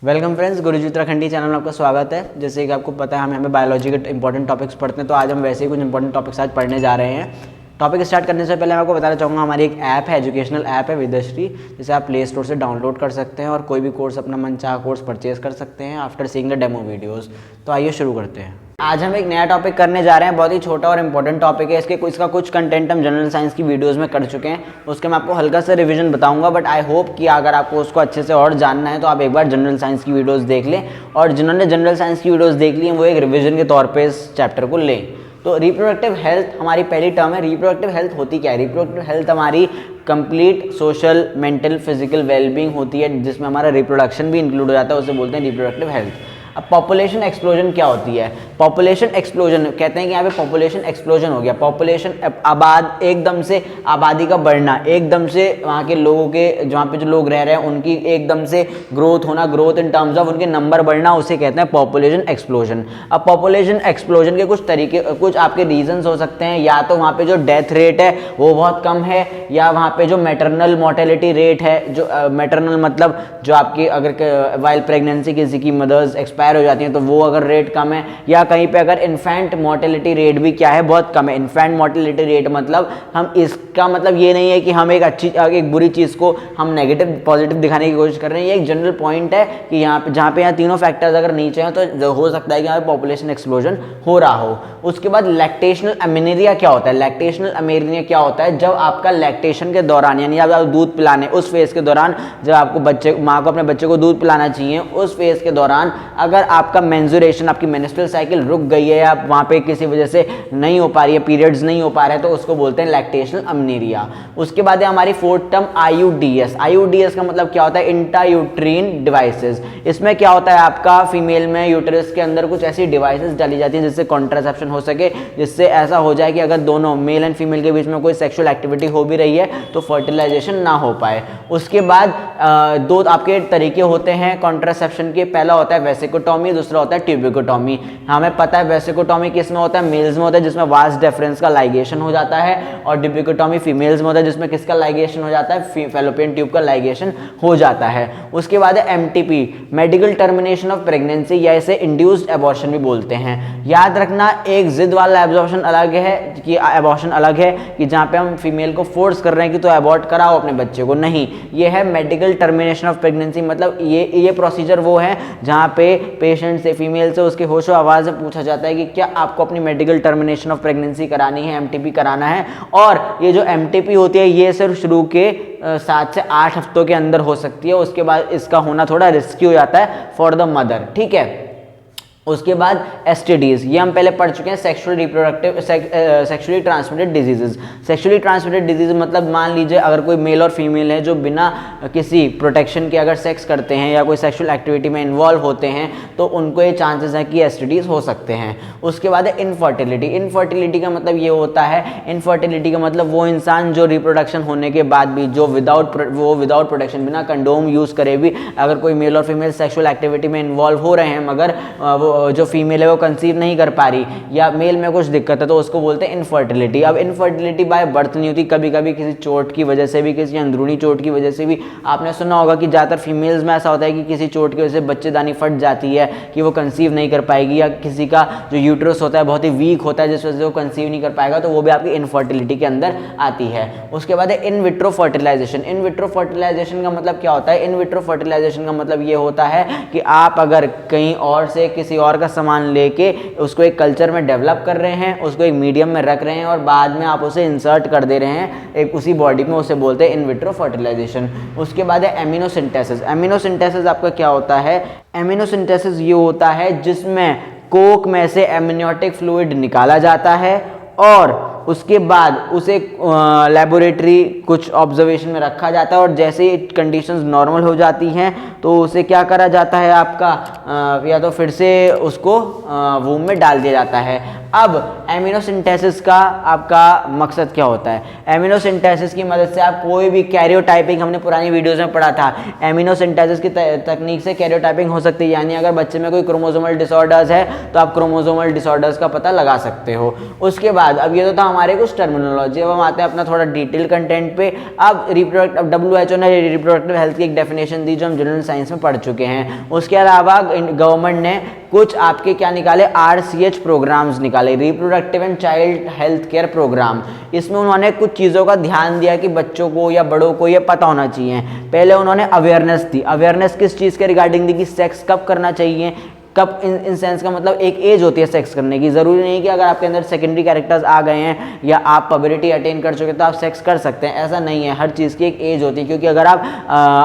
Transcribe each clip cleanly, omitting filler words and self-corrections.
Welcome friends, गुरुजी Uttarakhandi channel में आपका स्वागत है। जैसे कि आपको पता है हम यहाँ पे बायोलॉजी के इंपॉर्टेंट टॉपिक्स पढ़ते हैं, तो आज हम वैसे ही कुछ इंपॉर्टेंट टॉपिक्स आज पढ़ने जा रहे हैं। टॉपिक स्टार्ट करने से पहले मैं आपको बताना चाहूँगा, हमारी एक ऐप है, एजुकेशनल ऐप है विदश्री, जिसे आप प्ले स्टोर से डाउनलोड कर सकते हैं और कोई भी कोर्स अपना मनचाहा कोर्स परचेज कर सकते हैं after seeing the demo videos. तो आइए शुरू करते हैं। आज हम एक नया टॉपिक करने जा रहे हैं, बहुत ही छोटा और इंपॉर्टेंट टॉपिक है। इसका कुछ कंटेंट हम जनरल साइंस की वीडियोस में कर चुके हैं, उसके मैं आपको हल्का सा रिवीजन बताऊंगा, बट आई होप कि अगर आपको उसको अच्छे से और जानना है तो आप एक बार जनरल साइंस की वीडियोस देख लें, और जिन्होंने जनरल साइंस की वीडियोस देख ली हैं वो एक रिवीजन के तौर पर इस चैप्टर को लें। तो रिप्रोडक्टिव हेल्थ हमारी पहली टर्म है। रिप्रोडक्टिव हेल्थ होती क्या है? रिप्रोडक्टिव हेल्थ हमारी complete social, mental, physical wellbeing होती है, जिसमें हमारा रिप्रोडक्शन भी इंक्लूड हो जाता है, उसे बोलते हैं रिप्रोडक्टिव हेल्थ। अब पॉपुलेशन एक्सप्लोजन क्या होती है? पॉपुलेशन एक्सप्लोजन कहते हैं कि यहाँ पे पॉपुलेशन एक्सप्लोजन हो गया, पॉपुलेशन एकदम से आबादी का बढ़ना, एकदम से वहाँ के लोगों के जहाँ पे जो लोग रह रहे हैं उनकी एकदम से ग्रोथ होना, ग्रोथ इन टर्म्स ऑफ उनके नंबर बढ़ना, उसे कहते हैं पॉपुलेशन एक्सप्लोजन। अब पॉपुलेशन एक्सप्लोजन के कुछ तरीके, कुछ आपके रीजंस हो सकते हैं। या तो वहाँ पे जो डेथ रेट है वो बहुत कम है, या वहाँ पे जो मैटरनल मोर्टेलिटी रेट है, जो मैटरनल मतलब जो आपकी अगर वाइल प्रेगनेंसी किसी की मदर्स एक्सपायर हो जाती हैं तो वो अगर रेट कम है, या कहीं पे अगर इन्फेंट मोर्टेलिटी रेट भी क्या है, बहुत कम है। इन्फेंट मोर्टेलिटी रेट मतलब हम इसका मतलब ये नहीं है कि हम एक बुरी चीज़ को हम नेगेटिव पॉजिटिव दिखाने की कोशिश कर रहे हैं। ये एक जनरल पॉइंट है कि जहाँ पे तीनों फैक्टर्स अगर नीचे हैं तो हो सकता है कि यहाँ पे पॉपुलेशन एक्सप्लोजन हो रहा हो। उसके बाद लैक्टेशनल अमेनिरिया क्या होता है? लैक्टेशनल अमेनिरिया क्या होता है? जब आपका लैक्टेशन के दौरान, यानी आप दूध पिलाने उस फेज के दौरान, जब आपको माँ को अपने बच्चे को दूध पिलाना चाहिए, उस फेज के दौरान अगर आपका मेंजुरेशन, आपकी मेंस्ट्रुअल साइकिल रुक गई है, या वहाँ पे किसी वजह से नहीं हो पा रही है, पीरियड्स नहीं हो पा रहे हैं, तो उसको बोलते हैं लैक्टेशनल अमेनिरिया। उसके बाद है हमारी फोर्थ टर्म IUDs। IUDs का मतलब क्या होता है? Intrauterine devices. इसमें क्या होता है, आपका फीमेल में यूटेरस के अंदर कुछ ऐसी डिवाइसेस डाली जाती हैं जिससे कॉन्ट्रासेप्शन हो सके, जिससे ऐसा हो जाए कि अगर दोनों मेल एंड फीमेल के बीच में कोई सेक्सुअल एक्टिविटी हो भी रही है तो फर्टिलाइजेशन ना हो पाए। उसके बाद दो आपके तरीके होते हैं कॉन्ट्रासेप्शन के। पहला होता है वेसिकोटॉमी, दूसरा होता है ट्यूबिकोटॉमी। हमें पता है वेसिकोटॉमी किस में होता है? मेल्स में होता है, जिसमें वास डेफरेंस का लाइगेशन हो जाता है, और ट्यूबिकोटॉमी फीमेल्स में होता है, जिसमें किसका लाइगेशन हो जाता है? फैलोपियन ट्यूब का लाइगेशन हो जाता है। उसके बाद है MTP, medical termination of pregnancy, या इसे इंड्यूस्ड एबॉर्शन भी बोलते हैं। याद रखना, एक जिद वाला एब्जॉर्प्शन अलग है कि एबॉर्शन अलग है, कि जहाँ पे हम फीमेल को फोर्स कर रहे हैं कि तो एबॉर्ट कराओ अपने बच्चे को, नहीं। ये है मेडिकल टर्मिनेशन ऑफ प्रेगनेंसी, मतलब ये प्रोसीजर वो है जहाँ पे पेशेंट से, फीमेल से उसके होशो आवाज़ में पूछा जाता है कि क्या आपको अपनी मेडिकल टर्मिनेशन ऑफ प्रेगनेंसी करानी है, MTP कराना है। और ये जो MTP होती है ये सिर्फ शुरू के 7 से 8 हफ्तों के अंदर हो सकती है। उसके बाद इसका होना थोड़ा रिस्की हो जाता है फॉर द मदर, ठीक है। उसके बाद STDs, ये हम पहले पढ़ चुके हैं, sexually transmitted diseases. Sexually transmitted disease मतलब मान लीजिए अगर कोई मेल और फीमेल है जो बिना किसी प्रोटेक्शन के अगर सेक्स करते हैं या कोई सेक्सुअल एक्टिविटी में इन्वॉल्व होते हैं तो उनको ये चांसेस हैं कि STDs हो सकते हैं। उसके बाद है इनफर्टिलिटी। इनफर्टिलिटी का मतलब ये होता है, इनफर्टिलिटी का मतलब वो इंसान जो रिप्रोडक्शन होने के बाद भी जो विदाउट प्रोटेक्शन, बिना कंडोम यूज़ करे भी अगर कोई मेल और फीमेल सेक्सुअल एक्टिविटी में इन्वॉल्व हो रहे हैं, मगर वो जो फीमेल है वो कंसीव नहीं कर पा रही, या मेल में कुछ दिक्कत है, तो उसको बोलते हैं इनफर्टिलिटी। अब इनफर्टिलिटी बाय बर्थ नहीं होती, कभी कभी किसी चोट की वजह से भी, किसी अंदरूनी चोट की वजह से भी। आपने सुना होगा कि ज़्यादातर फीमेल्स में ऐसा होता है कि किसी चोट की वजह से बच्चेदानी फट जाती है कि वो कंसीव नहीं कर पाएगी, या किसी का जो यूट्रस होता है बहुत ही वीक होता है जिस वजह से वो कंसीव नहीं कर पाएगा, तो वो भी आपकी इनफर्टिलिटी के अंदर आती है। उसके बाद है in vitro fertilization. In vitro fertilization का मतलब क्या होता है? इन विट्रो फर्टिलाइजेशन का मतलब ये होता है कि आप अगर कहीं और से किसी और का सामान लेके उसको एक कल्चर में डेवलप कर रहे हैं, उसको एक मीडियम में रख रहे हैं और बाद में आप उसे इंसर्ट कर दे रहे हैं एक उसी बॉडी में, उसे बोलते हैं इन विट्रो फर्टिलाइजेशन। उसके बाद है एमिनोसिंथेसिस। एमिनोसिंथेसिस आपका क्या होता है? एमिनोसिंथेसिस ये होता है जिसमें कोक में से एमनियोटिक फ्लूइड निकाला जाता है और उसके बाद उसे लेबोरेटरी कुछ ऑब्जर्वेशन में रखा जाता है, और जैसे ही कंडीशंस नॉर्मल हो जाती हैं तो उसे क्या करा जाता है आपका या तो फिर से उसको वूम में डाल दिया जाता है। अब एमिनोसिंथेसिस का आपका मकसद क्या होता है? एमिनोसिंथेसिस की मदद से आप कोई भी कैरियोटाइपिंग, हमने पुरानी वीडियोस में पढ़ा था, एमिनोसिंथेसिस की तकनीक से कैरियोटाइपिंग हो सकती है, यानी अगर बच्चे में कोई क्रोमोसोमल डिसऑर्डर्स है तो आप क्रोमोसोमल डिसऑर्डर्स का पता लगा सकते हो। उसके बाद अब ये तो था हमारे कुछ टर्मिनोलॉजी, अब हम आते हैं अपना थोड़ा डिटेल कंटेंट पे। अब WHO ने रिप्रोडक्टिव हेल्थ की एक डेफिनेशन दी जो हम जनरल साइंस में पढ़ चुके हैं। उसके अलावा गवर्नमेंट ने कुछ आपके क्या निकाले, RCH प्रोग्राम्स निकाले, reproductive and child health care program. इसमें उन्होंने कुछ चीज़ों का ध्यान दिया कि बच्चों को या बड़ों को ये पता होना चाहिए। पहले उन्होंने अवेयरनेस दी। अवेयरनेस किस चीज़ के रिगार्डिंग दी कि सेक्स कब करना चाहिए, कब इन सेंस का मतलब एक एज होती है सेक्स करने की। ज़रूरी नहीं कि अगर आपके अंदर सेकेंडरी कैरेक्टर्स आ गए हैं या आप पबरिटी अटेन कर चुके तो आप सेक्स कर सकते हैं, ऐसा नहीं है। हर चीज़ की एक एज होती है, क्योंकि अगर आप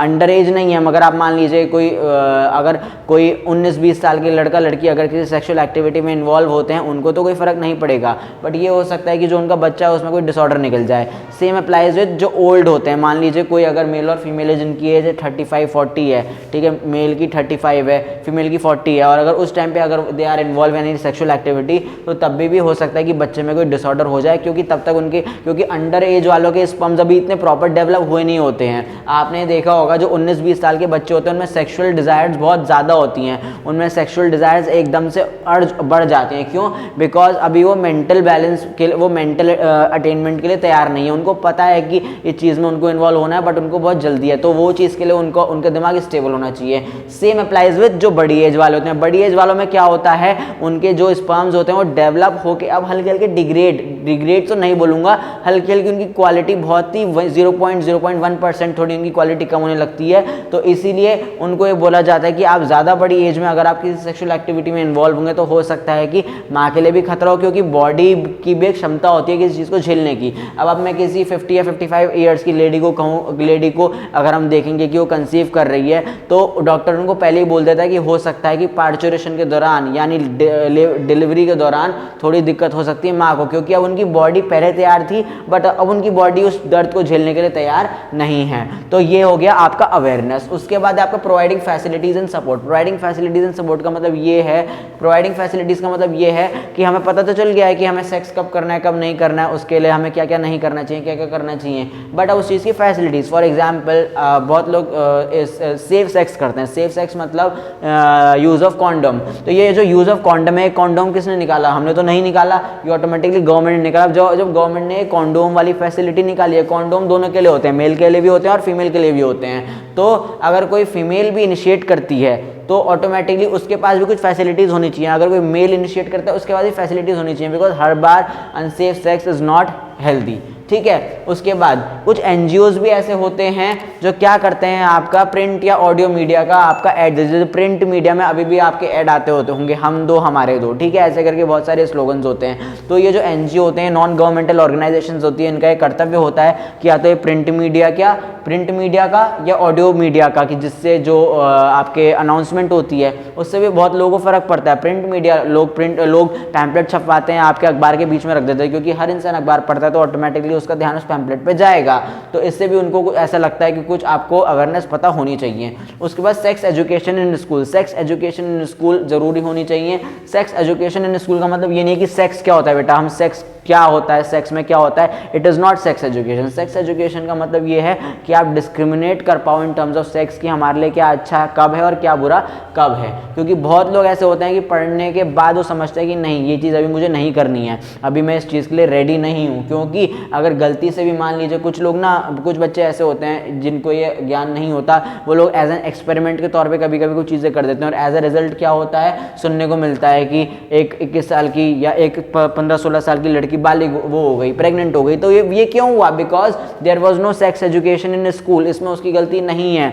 अंडर एज नहीं है, मगर आप मान लीजिए कोई अगर कोई 19-20 साल के लड़का लड़की अगर किसी सेक्सुअल एक्टिविटी में इन्वॉल्व होते हैं, उनको तो कोई फ़र्क नहीं पड़ेगा, बट ये हो सकता है कि जो उनका बच्चा है उसमें कोई डिसऑर्डर निकल जाए। सेम अप्लाइज विद जो ओल्ड होते हैं, मान लीजिए कोई अगर मेल और फीमेल है जिनकी एज 35-40 है, ठीक है, मेल की 35 है, फीमेल की 40 है, और अगर उस टाइम पे अगर they are involve in sexual activity तो तब भी हो सकता है कि बच्चे में कोई डिसऑर्डर हो जाए, क्योंकि तब तक क्योंकि अंडर एज वालों के स्पर्म्स अभी इतने प्रॉपर डेवलप हुए नहीं होते हैं। आपने देखा होगा जो 19-20 साल के बच्चे होते हैं उनमें सेक्सुअल डिजायर्स बहुत ज़्यादा होती हैं, उनमें सेक्सुअल डिजायर्स एकदम से अर्ज बढ़ जाते हैं। क्यों? बिकॉज अभी वो मेंटल बैलेंस के लिए, वो मेंटल अटेनमेंट के लिए तैयार नहीं है। उनको पता है कि इस चीज़ में उनको इन्वॉल्व होना है, बट उनको बहुत जल्दी है, तो वो चीज़ के लिए उनका दिमाग स्टेबल होना चाहिए। सेम अप्लाइज विद जो बड़ी एज वाले होते हैं। बड़ी एज वालों में क्या होता है, उनके जो स्पर्म्स होते हैं वो डेवलप होके अब हल्के हल्के डिग्रेड तो नहीं बोलूँगा, हल्की हल्की उनकी क्वालिटी बहुत ही 0.1% थोड़ी उनकी क्वालिटी कम होने लगती है। तो इसीलिए उनको ये बोला जाता है कि आप ज़्यादा बड़ी एज में अगर आप किसी सेक्सुअल एक्टिविटी में इन्वॉल्व होंगे तो हो सकता है कि माँ के लिए भी खतरा हो, क्योंकि बॉडी की भी एक क्षमता होती है किसी चीज़ को झेलने की। अब मैं किसी 50 या 55 ईयर्स की लेडी को कहूँ, लेडी को अगर हम देखेंगे कि वो कंसीव कर रही है, तो डॉक्टर उनको पहले ही बोल देता है कि हो सकता है कि पार्चुरेशन के दौरान यानी डिलीवरी के दौरान थोड़ी दिक्कत हो सकती है माँ को, क्योंकि अब उनकी बॉडी पहले तैयार थी बट अब उनकी बॉडी उस दर्द को झेलने के लिए तैयार नहीं है। तो ये हो गया आपका अवेयरनेस। उसके बाद आपका providing facilities and support. Providing facilities and support का मतलब ये है, प्रोवाइडिंग फैसिलिटीज का मतलब ये है कि हमें पता तो चल गया है कि हमें सेक्स कब करना है कब नहीं करना है, उसके लिए हमें क्या क्या नहीं करना चाहिए, क्या क्या करना चाहिए, बट अब उस चीज़ की फैसिलिटीज, फॉर एग्जाम्पल बहुत लोग सेफ सेक्स करते हैं। सेफ सेक्स मतलब यूज़ ऑफ कॉन्डोम। तो ये जो यूज़ ऑफ कॉन्डोम है, कॉन्डोम किसने निकाला? हमने तो नहीं निकाला, ये ऑटोमेटिकली गवर्नमेंट ने निकाला। जब गवर्नमेंट ने कॉन्डोम वाली फैसिलिटी निकाली है, कॉन्डोम दोनों के लिए होते हैं, मेल के लिए भी होते हैं और फीमेल के लिए भी होते हैं। तो अगर कोई फीमेल भी इनिशिएट करती है तो ऑटोमेटिकली उसके पास भी कुछ फैसिलिटीज़ होनी चाहिए। अगर कोई मेल इनिशिएट करता है उसके पास भी फैसिलिटीज़ होनी चाहिए, because her bar unsafe sex is not healthy. ठीक है, उसके बाद कुछ एनजीओज भी ऐसे होते हैं जो क्या करते हैं, आपका प्रिंट या ऑडियो मीडिया का आपका ऐड, जैसे प्रिंट मीडिया में अभी भी आपके ऐड आते होते होंगे, हम दो हमारे दो, ठीक है, ऐसे करके बहुत सारे स्लोगन्स होते हैं। तो ये जो एनजीओ होते हैं, नॉन गवर्नमेंटल ऑर्गेनाइजेशंस होती है, इनका एक कर्तव्य होता है कि या तो ये प्रिंट मीडिया का या ऑडियो मीडिया का, कि जिससे जो आपके अनाउंसमेंट होती है उससे भी बहुत लोगों को फर्क पड़ता है। प्रिंट मीडिया लोग पैम्पलेट छपवाते हैं, आपके अखबार के बीच में रख देते हैं, क्योंकि हर इंसान अखबार पढ़ता है तो ऑटोमेटिकली उसका ध्यान उस पैम्पलेट पे जाएगा। तो इससे भी उनको ऐसा लगता है कि कुछ आपको अवेयरनेस पता होनी चाहिए। उसके बाद sex education in school. Sex education in school जरूरी होनी चाहिए। सेक्स एजुकेशन इन स्कूल का मतलब ये नहीं कि सेक्स क्या होता है बेटा, हम सेक्स क्या होता है, सेक्स में क्या होता है, it is not sex education. Sex education का मतलब ये है कि आप डिस्क्रिमिनेट कर पाओ इन टर्म्स ऑफ सेक्स, कि हमारे लिए क्या अच्छा कब है और क्या बुरा कब है। क्योंकि बहुत लोग ऐसे होते हैं कि पढ़ने के बाद वो समझते हैं कि नहीं, ये चीज़ अभी मुझे नहीं करनी है, अभी मैं इस चीज़ के लिए रेडी नहीं हूँ। क्योंकि अगर गलती से भी मान लीजिए कुछ लोग ना, कुछ बच्चे ऐसे होते हैं जिनको ये ज्ञान नहीं होता, वो लोग एज एन एक्सपेरिमेंट के तौर पर कभी कभी कुछ चीज़ें कर देते हैं, और एज ए रिजल्ट क्या होता है, सुनने को मिलता है कि एक 21 साल की या एक 15-16 साल की लड़की बालिग वो हो गई, प्रेग्नेंट हो गई। तो ये क्यों हुआ? Because there was no sex education in school. इसमें उसकी गलती नहीं है,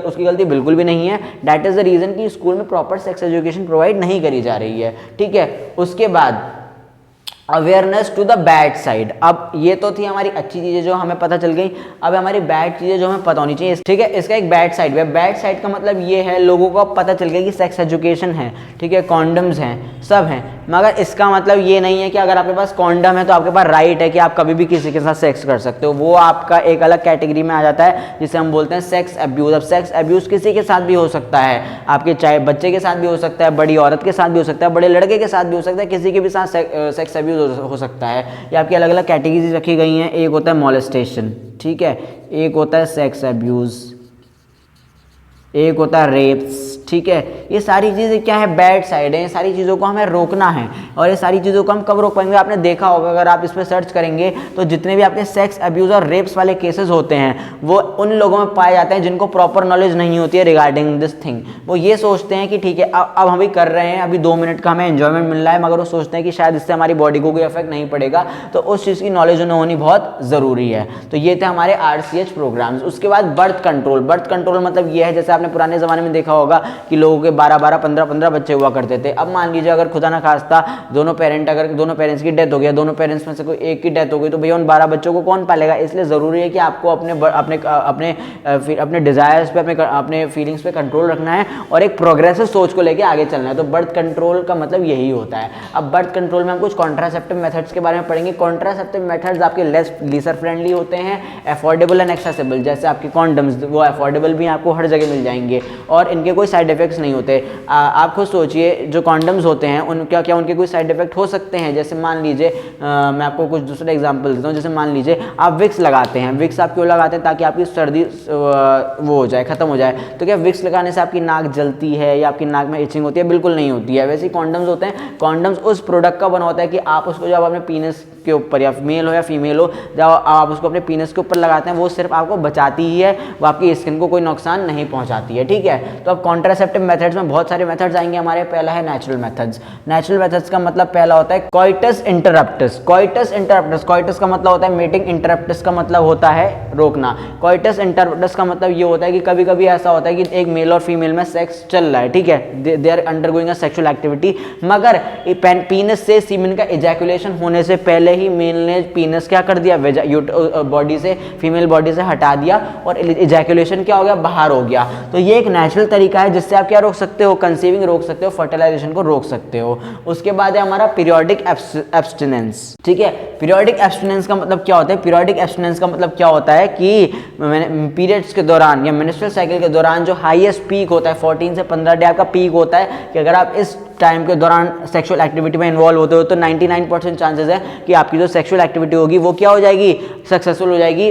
उसकी गलती बिल्कुल भी नहीं है। दैट इज द रीजन कि स्कूल में प्रॉपर सेक्स एजुकेशन प्रोवाइड नहीं करी जा रही है। ठीक है, उसके बाद awareness to the bad side. अब ये तो थी हमारी अच्छी चीज़ें जो हमें पता चल गई, अब हमारी बैड चीज़ें जो हमें पता होनी चाहिए। ठीक है, इसका एक बैड साइड है। बैड साइड का मतलब ये है, लोगों को पता चल गया कि सेक्स एजुकेशन है, ठीक है, कॉन्डम्स हैं, सब हैं, मगर इसका मतलब ये नहीं है कि अगर आपके पास कॉन्डम है तो आपके पास राइट है कि आप कभी भी किसी के साथ सेक्स कर सकते हो। वो आपका एक अलग कैटेगरी में आ जाता है जिसे हम बोलते हैं सेक्स अब्यूज। अब सेक्स अब्यूज किसी के साथ भी हो सकता है, आपके चाहे बच्चे के साथ भी हो सकता है, बड़ी औरत के साथ भी हो सकता है, बड़े लड़के के साथ भी हो सकता है, किसी के भी साथ सेक्स अब्यूज हो सकता है। ये आपकी अलग अलग कैटेगरीज रखी गई हैं। एक होता है मॉलेस्टेशन, ठीक है, एक होता है सेक्स अब्यूज, एक होता है रेप्स, ठीक है। ये सारी चीज़ें क्या है, बैड साइड है। ये सारी चीज़ों को हमें रोकना है और ये सारी चीज़ों को हम कब रोक पाएंगे? आपने देखा होगा अगर आप इस पर सर्च करेंगे तो जितने भी आपके सेक्स अब्यूज़ और रेप्स वाले केसेस होते हैं वो उन लोगों में पाए जाते हैं जिनको प्रॉपर नॉलेज नहीं होती है रिगार्डिंग दिस थिंग। वो ये सोचते हैं कि ठीक है अब हम भी कर रहे हैं, अभी 2 मिनट का हमें एंजॉयमेंट मिल रहा है, मगर वो सोचते हैं कि शायद इससे हमारी बॉडी को कोई इफेक्ट नहीं पड़ेगा। तो उस चीज़ की नॉलेज उन्हें होनी बहुत ज़रूरी है। तो ये थे हमारे RCH प्रोग्राम्स। उसके बाद बर्थ कंट्रोल। बर्थ कंट्रोल मतलब ये है, जैसे आपने पुराने ज़माने में देखा होगा कि लोगों के 12-12, 15-15 बच्चे हुआ करते थे। अब मान लीजिए अगर खुदा ना खास्ता दोनों पेरेंट्स की डेथ हो गया, दोनों पेरेंट्स में से कोई एक की डेथ हो गई, तो भैया उन 12 बच्चों को कौन पालेगा? इसलिए ज़रूरी है कि आपको अपने डिज़ायर्स पे, अपने फीलिंग्स पे कंट्रोल रखना है और एक प्रोग्रेसिव सोच को लेके आगे चलना है। तो बर्थ कंट्रोल का मतलब यही होता है। अब बर्थ कंट्रोल में हम कुछ कॉन्ट्रासेप्टिव मेथड्स के बारे में पढ़ेंगे। कॉन्ट्रासेप्टिव मेथड्स आपके लेसर फ्रेंडली होते हैं, अफोर्डेबल एंड एक्सेसिबल। जैसे आपके कॉन्डम्स, वो अफोर्डेबल भी आपको हर जगह मिल जाएंगे और इनके कोई साइड इफेक्ट्स नहीं होते। आप खुद सोचिए, जो कॉन्डम्स होते हैं उनका क्या उनके कोई साइड इफेक्ट हो सकते हैं? जैसे मान लीजिए मैं आपको कुछ दूसरे एग्जांपल देता हूँ। जैसे मान लीजिए आप विक्स लगाते हैं। विक्स आप क्यों लगाते हैं? ताकि आपकी सर्दी वो हो जाए, खत्म हो जाए। तो क्या विक्स लगाने से आपकी नाक जलती है या आपकी नाक में इचिंग होती है? बिल्कुल नहीं होती है। वैसे ही कॉन्डम्स होते हैं। कॉन्डम्स उस प्रोडक्ट का बना होता है कि आप उसको जब अपने पीनस के ऊपर, या मेल हो या फीमेल हो, जब आप उसको अपने पीनस के ऊपर लगाते हैं वो सिर्फ आपको बचाती ही है, वो आपकी स्किन को कोई नुकसान नहीं पहुंचाती है, ठीक है। तो अब कॉन्ट्रासेप्टिव मेथड्स में बहुत सारे मेथड्स आएंगे हमारे। पहला है नेचुरल मेथड्स। नेचुरल मेथड्स का मतलब पहला होता है coitus interruptus. Coitus interruptus, coitus का मतलब होता है मीटिंग, इंटरप्टस का मतलब होता है रोकना। कोइटस इंटरप्टस का मतलब ये होता है कि कभी कभी ऐसा होता है कि एक मेल और फीमेल में सेक्स चल रहा है, ठीक है, they are undergoing a sexual activity, मगर पीनस से सीमेन का इजैकुलेशन होने से पहले ही मेल ने पीनस क्या कर दिया, बॉडी से, फीमेल बॉडी से हटा दिया और इजैकुलेशन क्या हो गया, बाहर हो गया। तो ये एक नेचुरल तरीका है जिससे आप क्या रोक सकते हो, कंसीविंग रोक सकते हो, फर्टिलाइजेशन को रोक सकते हो। उसके बाद है हमारा पीरियोडिक एब्स्टिनेंस, ठीक है। पीरियोडिक एब्स्टिनेंस का मतलब क्या होता है? पीरियोडिक एब्स्टिनेंस का मतलब क्या होता है कि पीरियड्स के दौरान या मेंस्ट्रुअल साइकिल के दौरान जो हाईएस्ट पीक होता है 14 से 15 डे आपका पीक होता है, कि अगर आप इस टाइम के दौरान सेक्सुअल एक्टिविटी में इन्वॉल्व होते हो तो 99% चांसेस है कि आपकी जो सेक्सुअल एक्टिविटी होगी वो क्या हो जाएगी, सक्सेसफुल हो जाएगी,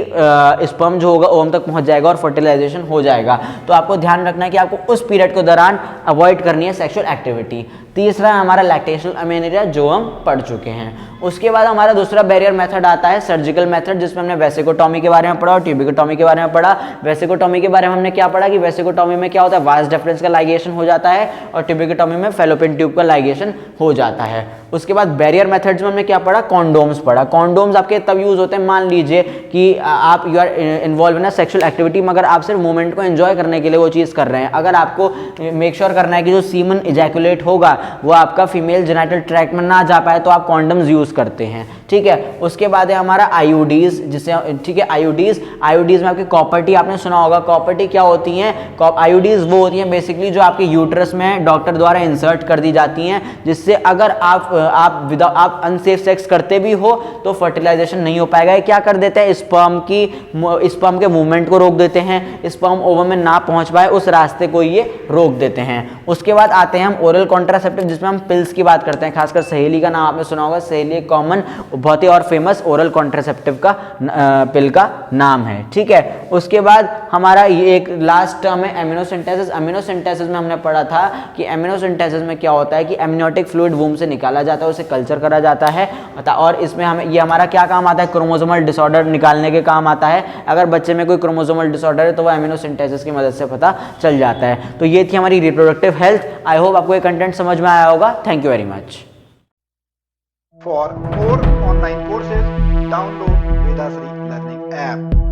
स्पर्म जो होगा ओवम तक पहुंच जाएगा और फर्टिलाइजेशन हो जाएगा। तो आपको ध्यान रखना है कि आपको उस पीरियड के दौरान अवॉइड करनी है सेक्सुअल एक्टिविटी। तीसरा है हमारा लैक्टेशनल अमेनिया, जो हम पढ़ चुके हैं। उसके बाद हमारा दूसरा बैरियर मेथड आता है सर्जिकल मेथड, जिसमें हमने वेसिकोटॉमी के बारे में पढ़ा और ट्यूबिकोटॉमी के बारे में पढ़ा। वेसिकोटॉमी के बारे में हमने क्या पढ़ा कि वेसिकोटॉमी में क्या होता है, वास डिफरेंस का लाइगेशन हो जाता है और ट्यूबिकोटॉमी में फेलोपियन ट्यूब का लाइगेशन हो जाता है। उसके बाद बैरियर मेथड्स में हमने क्या पढ़ा, कॉन्डोम्स पढ़ा। कॉन्डोम्स आपके तब यूज होते हैं, मान लीजिए कि आप you are involve in sexual activity, मगर आप सिर्फ मोमेंट को एंजॉय करने के लिए वो चीज़ कर रहे हैं। अगर आपको मेक श्योर करना है कि जो सीमन इजैकुलेट होगा वो आपका फीमेल जेनिटल ट्रैक्ट में ना जा पाए, तो आप कॉन्डम्स यूज करते हैं, ठीक है। उसके बाद है हमारा आईयूडीज, जिसे, ठीक है, आईयूडीज में आपकी कॉपर टी आपने सुना होगा। कॉपर टी क्या होती हैं? आईयूडीज वो होती हैं बेसिकली जो आपके यूट्रस में डॉक्टर द्वारा इंसर्ट कर दी जाती हैं, जिससे अगर आप अनसेफ सेक्स करते भी हो तो फर्टिलाइजेशन नहीं हो पाएगा। ये क्या कर देते हैं, स्पर्म के मूवमेंट को रोक देते हैं, स्पर्म ओवम में ना पहुंच पाए उस रास्ते को ये रोक देते हैं। उसके बाद आते हैं हम ओरल कॉन्ट्रासेप्टिव, जिसमें हम पिल्स की बात करते हैं। खासकर सहेली का नाम आपने सुना होगा। सहेली एक कॉमन, बहुत ही और फेमस ओरल कॉन्ट्रासेप्टिव का पिल का नाम है, ठीक है। उसके बाद हमारा ये एक लास्ट टर्म है एमिनोसिंथेसिस। एमिनोसिंथेसिस में हमने पढ़ा था कि एमिनोसिंथेसिस में क्या होता है कि एमनियोटिक फ्लूइड वूम से निकाला जाता है, उसे कल्चर करा जाता है, और इसमें हमें ये हमारा क्या काम आता है, क्रोमोसोमल डिसऑर्डर निकालने के काम आता है। अगर बच्चे में कोई क्रोमोसोमल डिसऑर्डर है तो वो एमिनोसिंथेसिस की मदद से पता चल जाता है। तो ये थी हमारी रिप्रोडक्टिव हेल्थ। आई होप आपको ये कंटेंट समझ में आया होगा। Thank you very much. For more online courses, download Vedasri Learning app.